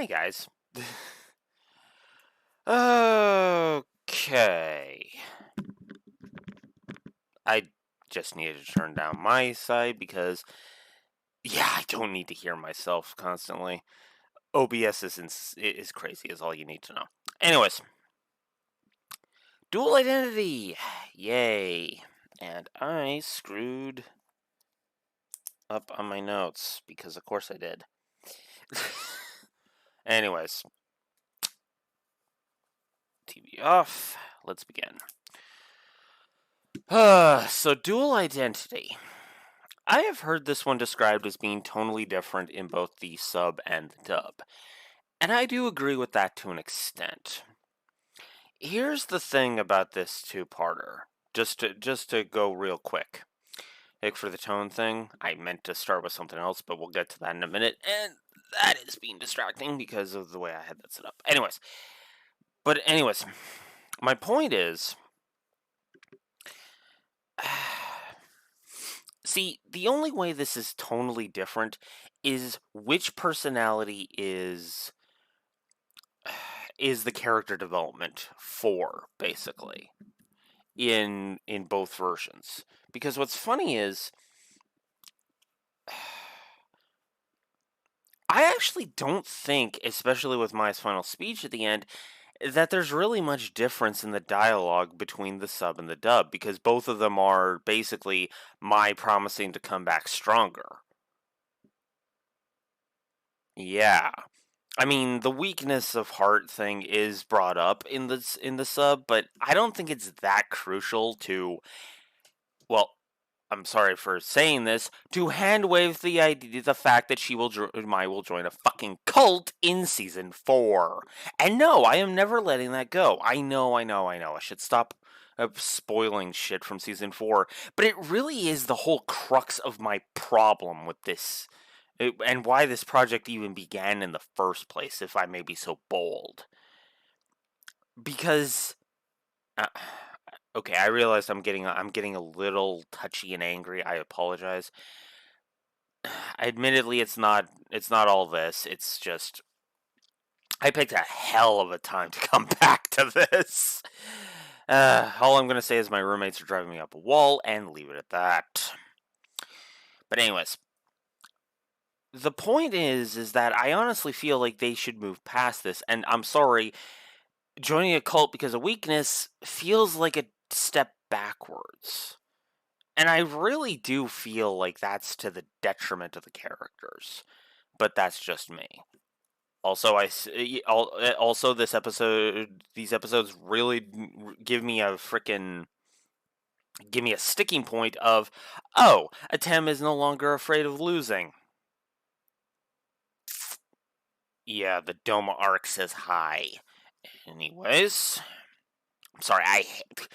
Hi, guys. Okay. I just needed to turn down my side because, yeah, I don't need to hear myself constantly. OBS is crazy, is all you need to know. Anyways, dual identity. Yay. And I screwed up on my notes because, of course, I did. Anyways, TV off. Let's begin. So dual identity. I have heard this one described as being tonally different in both the sub and the dub, and I do agree with that to an extent. Here's the thing about this two-parter, just to go real quick. Like for the tone thing, I meant to start with something else, but we'll get to that in a minute, and that is being distracting because of the way I had that set up. Anyways, my point is, see, the only way this is tonally different is which personality is the character development for, basically, in both versions. Because what's funny is I actually don't think, especially with Mai's final speech at the end, that there's really much difference in the dialogue between the sub and the dub, because both of them are basically Mai promising to come back stronger. Yeah. I mean, the weakness of heart thing is brought up in the sub, but I don't think it's that crucial to, well, I'm sorry for saying this, to hand wave the idea, the fact that Mai will join a fucking cult in season 4. And no, I am never letting that go. I know. I should stop spoiling shit from season 4, but it really is the whole crux of my problem with this. And why this project even began in the first place, if I may be so bold. Because, okay, I realize I'm getting a little touchy and angry. I apologize. Admittedly, it's not all this. It's just I picked a hell of a time to come back to this. All I'm gonna say is my roommates are driving me up a wall, and leave it at that. But anyways. The point is that I honestly feel like they should move past this, and I'm sorry, joining a cult because of weakness feels like a step backwards. And I really do feel like that's to the detriment of the characters. But that's just me. Also, these episodes really give me a sticking point of, oh, Atem is no longer afraid of losing. Yeah, the Doma arc says hi. Anyways, I'm sorry, if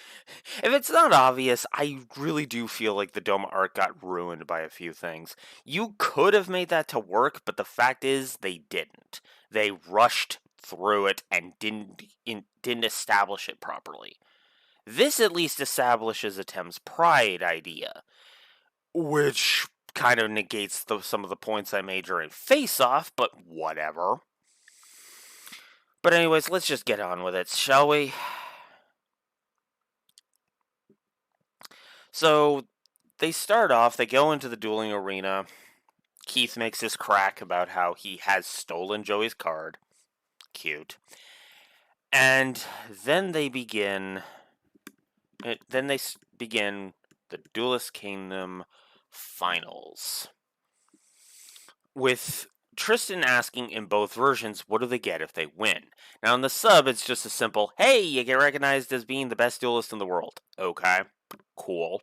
it's not obvious, I really do feel like the Doma arc got ruined by a few things. You could have made that to work, but the fact is, they didn't. They rushed through it and didn't establish it properly. This at least establishes Atem's pride idea, which kind of negates some of the points I made during Face Off, but whatever. But anyways, let's just get on with it, shall we? So, they start off, they go into the dueling arena. Keith makes his crack about how he has stolen Joey's card. Cute. And then they begin the Duelist Kingdom finals. With Tristan asking in both versions, what do they get if they win? Now in the sub, it's just a simple, hey, you get recognized as being the best duelist in the world. Okay, cool.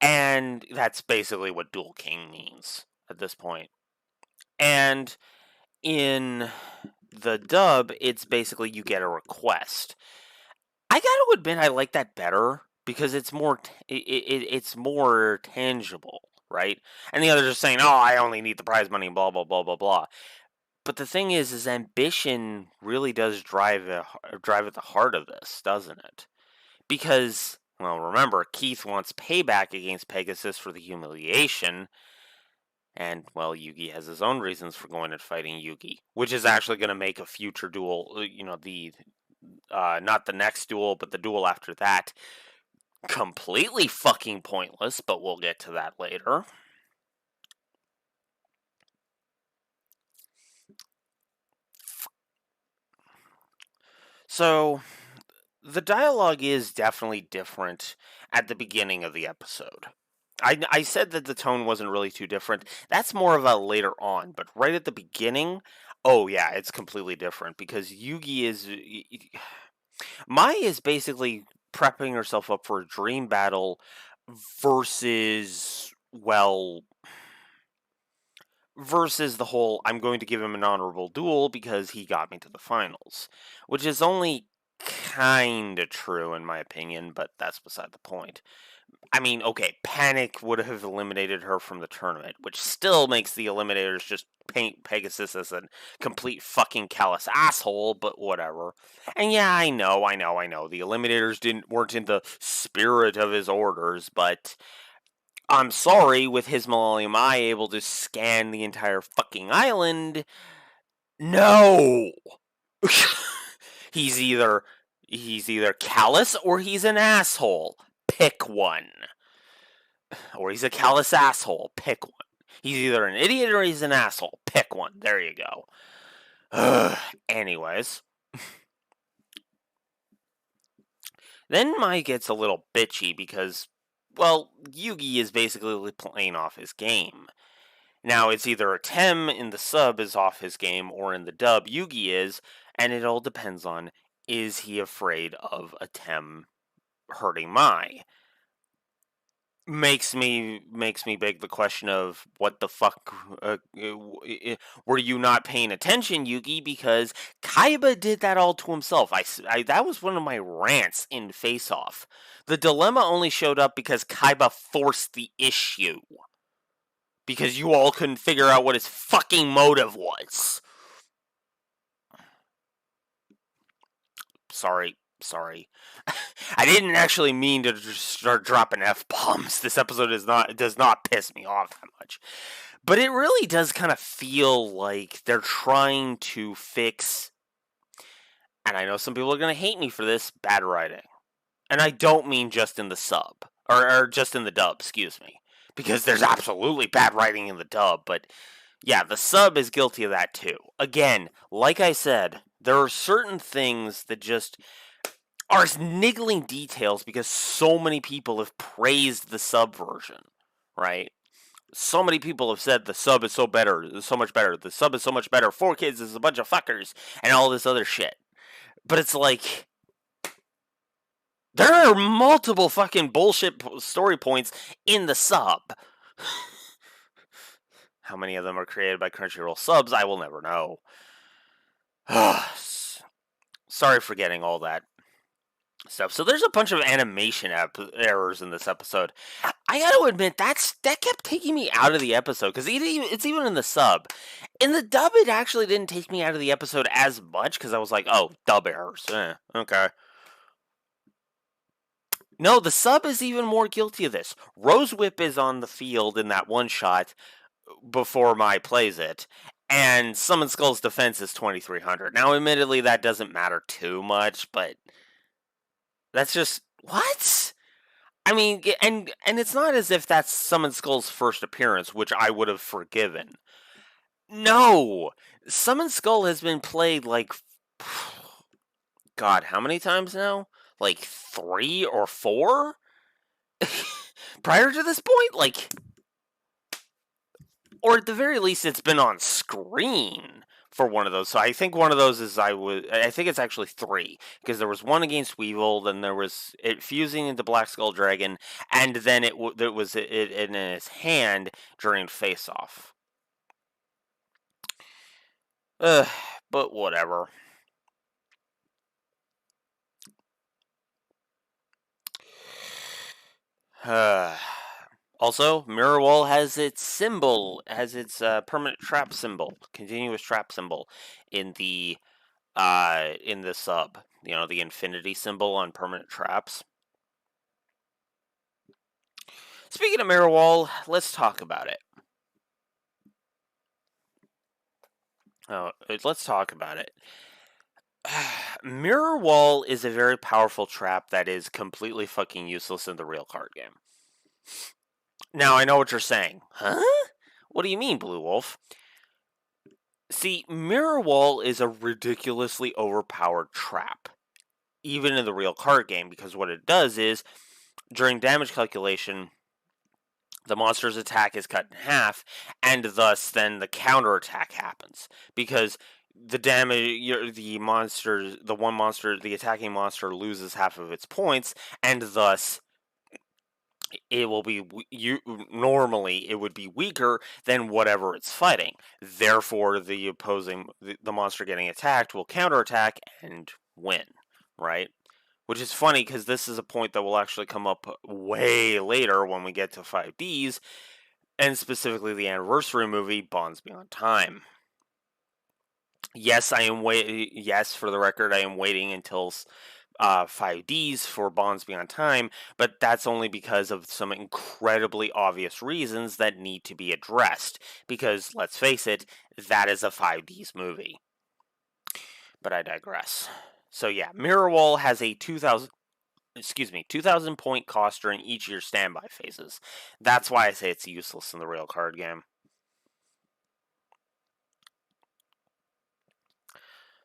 And that's basically what Duel King means at this point. And in the dub, it's basically you get a request. I gotta admit, I like that better because it's more it's more tangible, right? And the others are saying, "Oh, I only need the prize money," blah blah blah blah blah. But the thing is ambition really does drive at the heart of this, doesn't it? Because, well, remember, Keith wants payback against Pegasus for the humiliation, And, well, Yugi has his own reasons for going and fighting Yugi, which is actually going to make a future duel, not the next duel, but the duel after that, completely fucking pointless, but we'll get to that later. So, the dialogue is definitely different at the beginning of the episode. I said that the tone wasn't really too different. That's more of a later on, but right at the beginning, oh yeah, it's completely different because Yugi is Mai is basically prepping herself up for a dream battle versus versus the whole I'm going to give him an honorable duel because he got me to the finals, which is only kind of true in my opinion, but that's beside the point. I mean, okay, Panic would have eliminated her from the tournament, which still makes the Eliminators just paint Pegasus as a complete fucking callous asshole, but whatever. And yeah, I know. The Eliminators weren't in the spirit of his orders, but I'm sorry, with his Millennium Eye able to scan the entire fucking island, no! he's either callous or he's an asshole. Pick one. Or he's a callous asshole. Pick one. He's either an idiot or he's an asshole. Pick one. There you go. Anyways. Then Mai gets a little bitchy because, well, Yugi is basically playing off his game. Now, it's either a Tem in the sub is off his game or in the dub Yugi is, and it all depends on is he afraid of a Tem hurting Mai? Makes me beg the question of what the fuck were you not paying attention, Yugi? Because Kaiba did that all to himself. That was one of my rants in Face Off. The dilemma only showed up because Kaiba forced the issue. Because you all couldn't figure out what his fucking motive was. Sorry. I didn't actually mean to just start dropping F-bombs. This episode does not piss me off that much. But it really does kind of feel like they're trying to fix, and I know some people are going to hate me for this, bad writing. And I don't mean just in the sub, or just in the dub, excuse me. Because there's absolutely bad writing in the dub, but yeah, the sub is guilty of that too. Again, like I said, there are certain things that just are niggling details because so many people have praised the sub version, right? So many people have said the sub is so much better. The sub is so much better. 4Kids is a bunch of fuckers and all this other shit. But it's like there are multiple fucking bullshit story points in the sub. How many of them are created by Crunchyroll subs, I will never know. Sorry for getting all that stuff. So there's a bunch of animation errors in this episode. I gotta admit, that kept taking me out of the episode, because it's even in the sub. In the dub, it actually didn't take me out of the episode as much, because I was like, oh, dub errors. Okay. No, the sub is even more guilty of this. Rose Whip is on the field in that one shot before Mai plays it, and Summon Skull's defense is 2300. Now, admittedly, that doesn't matter too much, but that's just what? I mean, and it's not as if that's Summon Skull's first appearance, which I would have forgiven. No, Summon Skull has been played like, God, how many times now? Like 3 or 4? Prior to this point, like, or at the very least, it's been on screen for one of those. So I think one of those is I think it's actually 3, because there was one against Weevil, then there was it fusing into Black Skull Dragon, and then it was in his hand during Face Off. But whatever. Also, Mirror Wall has its symbol, permanent trap symbol, continuous trap symbol in the sub. You know, the infinity symbol on permanent traps. Speaking of Mirror Wall, let's talk about it. Oh, let's talk about it. Mirror Wall is a very powerful trap that is completely fucking useless in the real card game. Now, I know what you're saying. Huh? What do you mean, Blue Wolf? See, Mirror Wall is a ridiculously overpowered trap, even in the real card game, because what it does is, during damage calculation, the monster's attack is cut in half, and thus then the counterattack happens. Because the damage, the attacking monster loses half of its points, and thus it will be normally it would be weaker than whatever it's fighting. Therefore, the monster getting attacked will counterattack and win, right? Which is funny because this is a point that will actually come up way later when we get to 5Ds, and specifically the anniversary movie Bonds Beyond Time. Yes, Yes, for the record, I am waiting until 5Ds for Bonds Beyond Time, but that's only because of some incredibly obvious reasons that need to be addressed. Because, let's face it, that is a 5Ds movie. But I digress. So yeah, Mirror Wall has a 2,000 point cost during each of your standby phases. That's why I say it's useless in the real card game.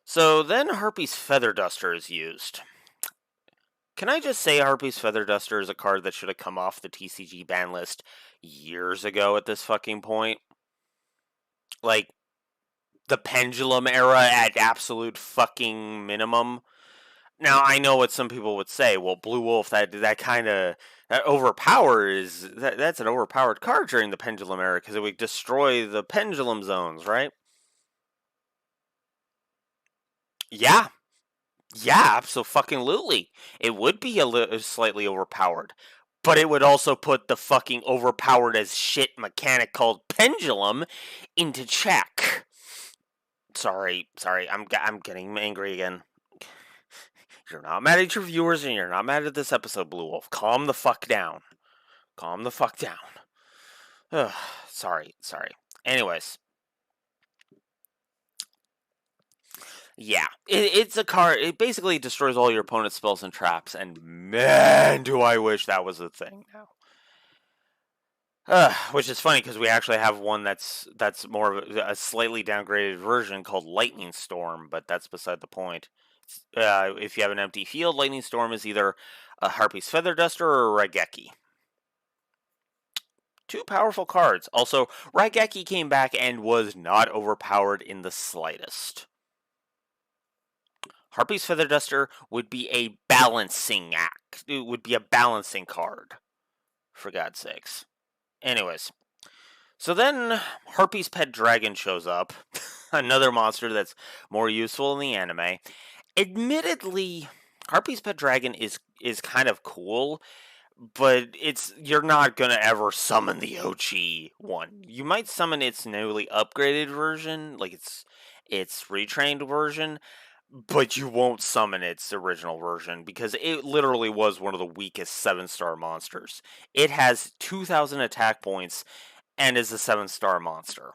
So then Harpy's Feather Duster is used. Can I just say Harpy's Feather Duster is a card that should have come off the TCG ban list years ago at this fucking point? Like, the Pendulum era at absolute fucking minimum. Now, I know what some people would say. Well, Blue Wolf, that kind of overpowers. That's an overpowered card during the Pendulum era because it would destroy the Pendulum zones, right? Yeah, absolutely. It would be slightly overpowered, but it would also put the fucking overpowered as shit mechanic called Pendulum into check. Sorry, I'm getting angry again. You're not mad at your viewers and you're not mad at this episode, Blue Wolf. Calm the fuck down. Calm the fuck down. Ugh, sorry. Anyways. Yeah, it's a card. It basically destroys all your opponent's spells and traps, and man, do I wish that was a thing now. Which is funny because we actually have one that's more of a slightly downgraded version called Lightning Storm, but that's beside the point. If you have an empty field, Lightning Storm is either a Harpy's Feather Duster or a Raigeki. Two powerful cards. Also, Raigeki came back and was not overpowered in the slightest. Harpy's Feather Duster would be a balancing act. It would be a balancing card. For God's sakes. Anyways. So then Harpy's Pet Dragon shows up. Another monster that's more useful in the anime. Admittedly, Harpy's Pet Dragon is kind of cool, but you're not gonna ever summon the OG one. You might summon its newly upgraded version, like its retrained version, but you won't summon its original version because it literally was one of the weakest 7-star monsters. It has 2,000 attack points and is a 7-star monster.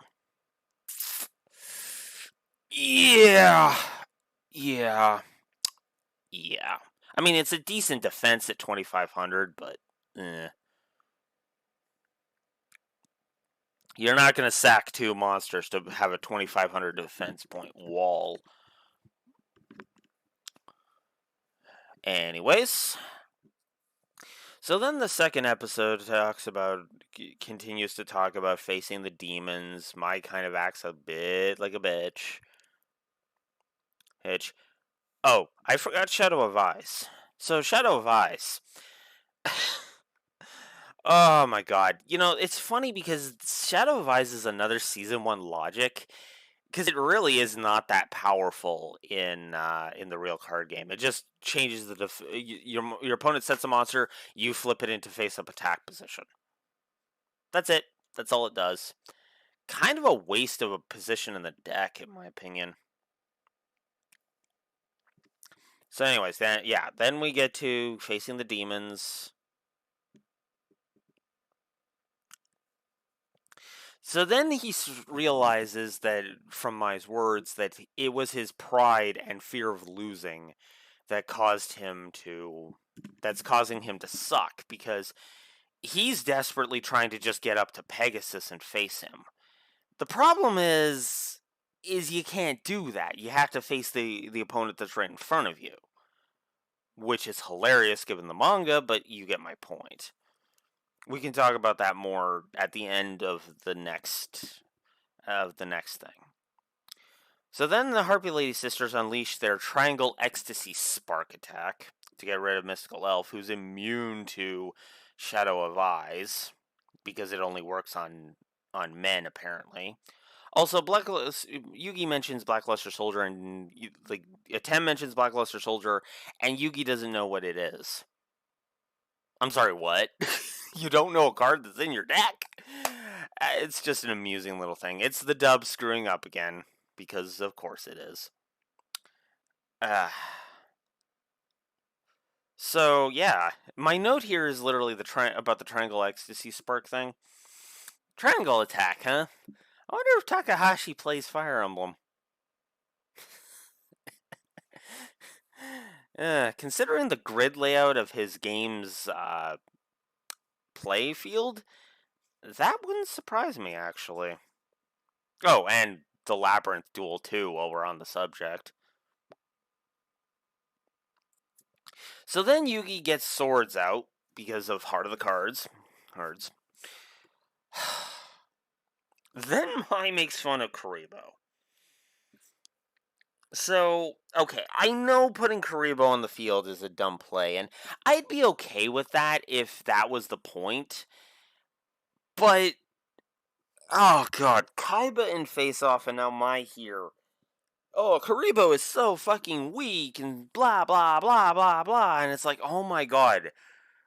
Yeah. I mean, it's a decent defense at 2,500, but You're not going to sack 2 monsters to have a 2,500 defense point wall. Anyways, so then the second episode continues to talk about facing the demons. Mai kind of acts a bit like a bitch. Oh, I forgot Shadow of Ice. So Shadow of Ice. Oh my god. You know, it's funny because Shadow of Ice is another Season 1 logic. Because it really is not that powerful in the real card game. It just changes your opponent sets a monster, you flip it into face-up attack position. That's it. That's all it does. Kind of a waste of a position in the deck, in my opinion. So anyways, then we get to facing the demons. So then he realizes that, from Mai's words, that it was his pride and fear of losing that that's causing him to suck, because he's desperately trying to just get up to Pegasus and face him. The problem is you can't do that. You have to face the opponent that's right in front of you, which is hilarious given the manga, but you get my point. We can talk about that more at the end of the next thing. So then the Harpy Lady Sisters unleash their Triangle Ecstasy Spark attack to get rid of Mystical Elf, who's immune to Shadow of Eyes, because it only works on men, apparently. Also, Yugi mentions Blackluster Soldier, and Atem mentions Blackluster Soldier, and Yugi doesn't know what it is. I'm sorry, what? You don't know a card that's in your deck? It's just an amusing little thing. It's the dub screwing up again, because of course it is. So yeah, my note here is literally about the Triangle Ecstasy Spark thing. Triangle attack, huh? I wonder if Takahashi plays Fire Emblem. Considering the grid layout of his game's play field, that wouldn't surprise me, actually. Oh, and the Labyrinth Duel, too, while we're on the subject. So then Yugi gets swords out because of Heart of the Cards. Then Mai makes fun of Kuribo. So, okay, I know putting Kuribo on the field is a dumb play, and I'd be okay with that if that was the point. But, oh god, Kaiba in Face Off and now Mai here. Oh, Kuribo is so fucking weak and blah, blah, blah, blah, blah. And it's like, oh my god.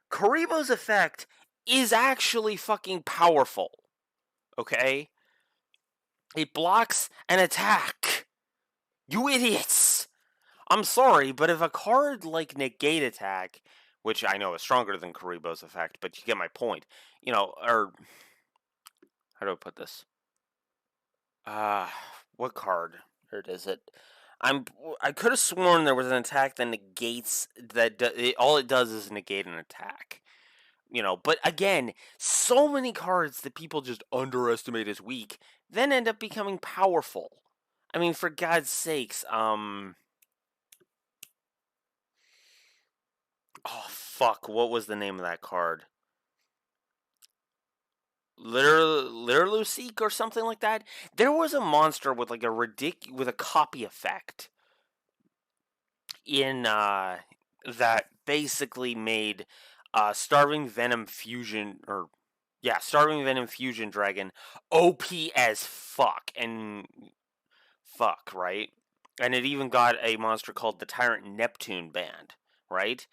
Kuribo's effect is actually fucking powerful. Okay? It blocks an attack. You idiots! I'm sorry, but if a card like Negate Attack, which I know is stronger than Kuribo's effect, but you get my point, or how do I put this? What card? Here it is. I could have sworn there was an attack that negates all it does is negate an attack. But again, so many cards that people just underestimate as weak then end up becoming powerful. I mean, for God's sakes, oh fuck, what was the name of that card? Literally Seek or something like that. There was a monster with like with a copy effect in that basically made Starving Venom Fusion Dragon OP as fuck, right? And it even got a monster called the Tyrant Neptune banned, right?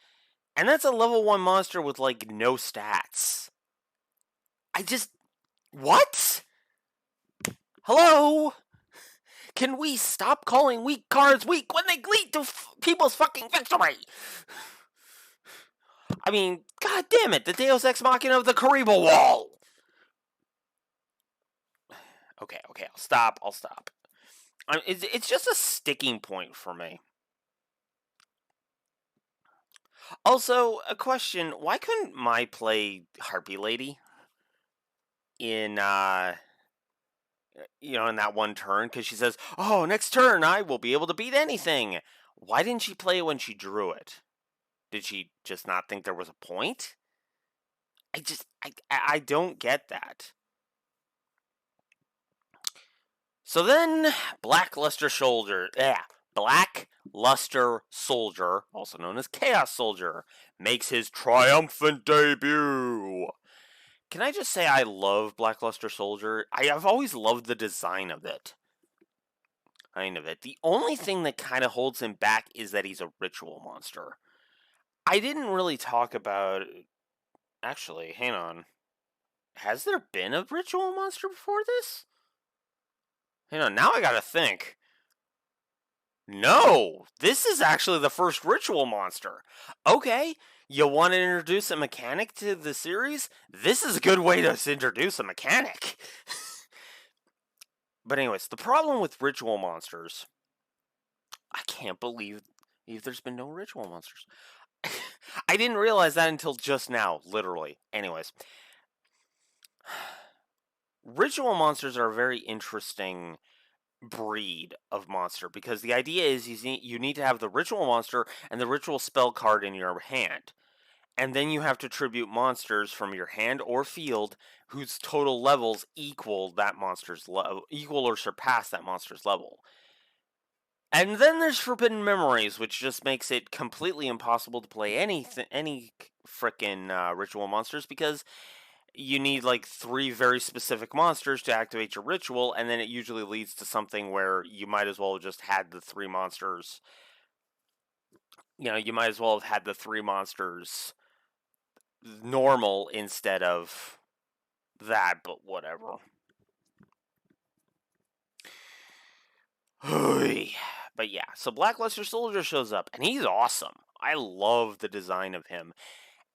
And that's a level 1 monster with like no stats. What? Hello? Can we stop calling weak cards weak when they lead to people's fucking victory? I mean, god damn it, the Deus Ex Machina of the Kuribo wall! Okay, I'll stop. It's just a sticking point for me. Also, a question, why couldn't Mai play Harpy Lady in that one turn? Because she says, oh, next turn I will be able to beat anything. Why didn't she play it when she drew it? Did she just not think there was a point? I don't get that. So then, Blackluster Soldier, also known as Chaos Soldier, makes his triumphant debut. Can I just say I love Blackluster Soldier? I've always loved the design of it. The only thing that kind of holds him back is that he's a ritual monster. I didn't really talk about... Actually, hang on. Has there been a ritual monster before this? Hang on, now I gotta think. No! This is actually the first ritual monster. Okay, you want to introduce a mechanic to the series? This is a good way to introduce a mechanic. But anyways, the problem with ritual monsters, I can't believe there's been no ritual monsters. I didn't realize that until just now, literally. Anyways, ritual monsters are a very interesting breed of monster because the idea is you need to have the ritual monster and the ritual spell card in your hand. And then you have to tribute monsters from your hand or field whose total levels equal that monster's level, equal or surpass that monster's level. And then there's Forbidden Memories, which just makes it completely impossible to play any frickin' ritual monsters because you need like 3 very specific monsters to activate your ritual, and then it usually leads to something where you might as well have just had the 3 monsters. You might as well have had the 3 monsters normal instead of that, but whatever. But yeah, so Blackluster Soldier shows up, and he's awesome. I love the design of him.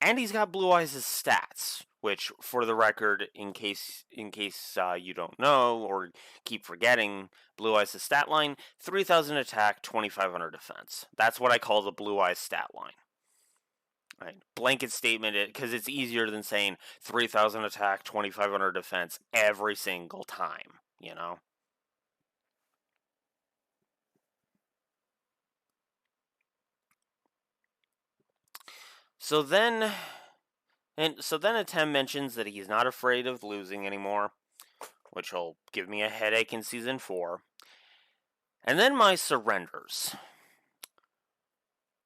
And he's got Blue Eyes' stats, which, for the record, in case you don't know or keep forgetting, Blue Eyes' stat line, 3,000 attack, 2,500 defense. That's what I call the Blue Eyes stat line. Right. Blanket statement, because it's easier than saying 3,000 attack, 2,500 defense every single time, So then Atem mentions that he's not afraid of losing anymore, which will give me a headache in Season 4. And then my surrenders.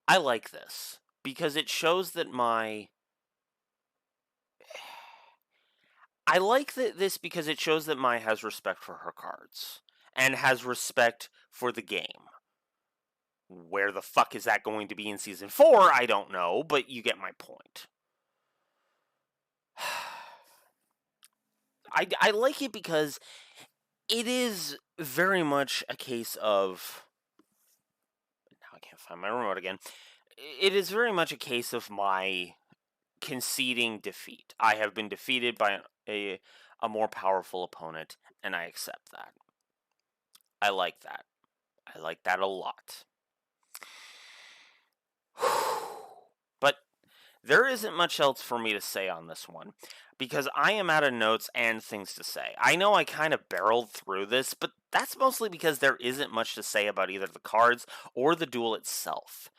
I like this, because it shows that I like this because it shows that Mai has respect for her cards, and has respect for the game. Where the fuck is that going to be in Season 4? I don't know, but you get my point. I like it because it is very much a case of... Now I can't find my remote again. It is very much a case of my conceding defeat. I have been defeated by a more powerful opponent, and I accept that. I like that. I like that a lot. But there isn't much else for me to say on this one, because I am out of notes and things to say. I know I kind of barreled through this, but that's mostly because there isn't much to say about either the cards or the duel itself.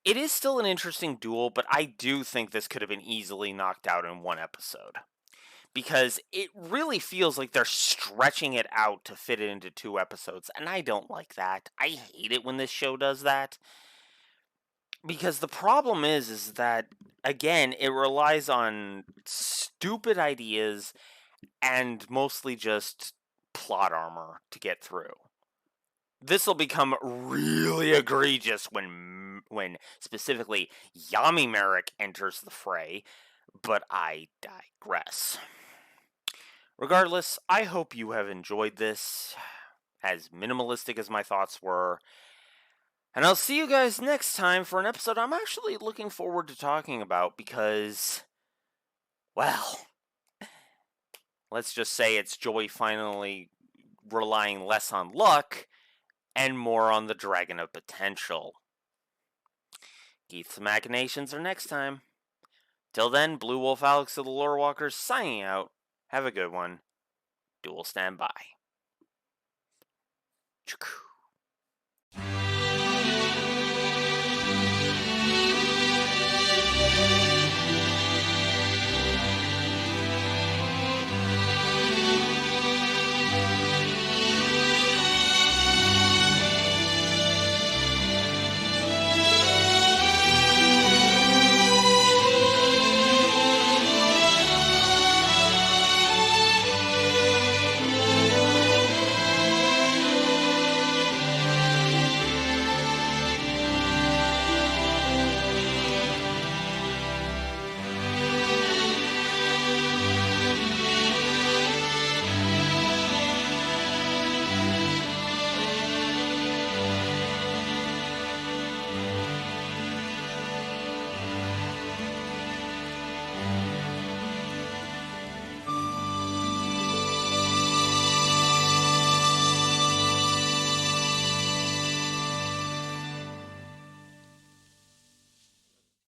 It is still an interesting duel, but I do think this could have been easily knocked out in one episode. Because it really feels like they're stretching it out to fit it into 2 episodes, and I don't like that. I hate it when this show does that. Because the problem is that, again, it relies on stupid ideas and mostly just plot armor to get through. This will become really egregious when specifically Yami Merrick enters the fray, but I digress. Regardless, I hope you have enjoyed this, as minimalistic as my thoughts were. And I'll see you guys next time for an episode I'm actually looking forward to talking about because, well, let's just say it's Joy finally relying less on luck and more on the Dragon of Potential. Geeth's Machinations are next time. Till then, Blue Wolf Alex of the Lore Walkers signing out. Have a good one. Duel stand by.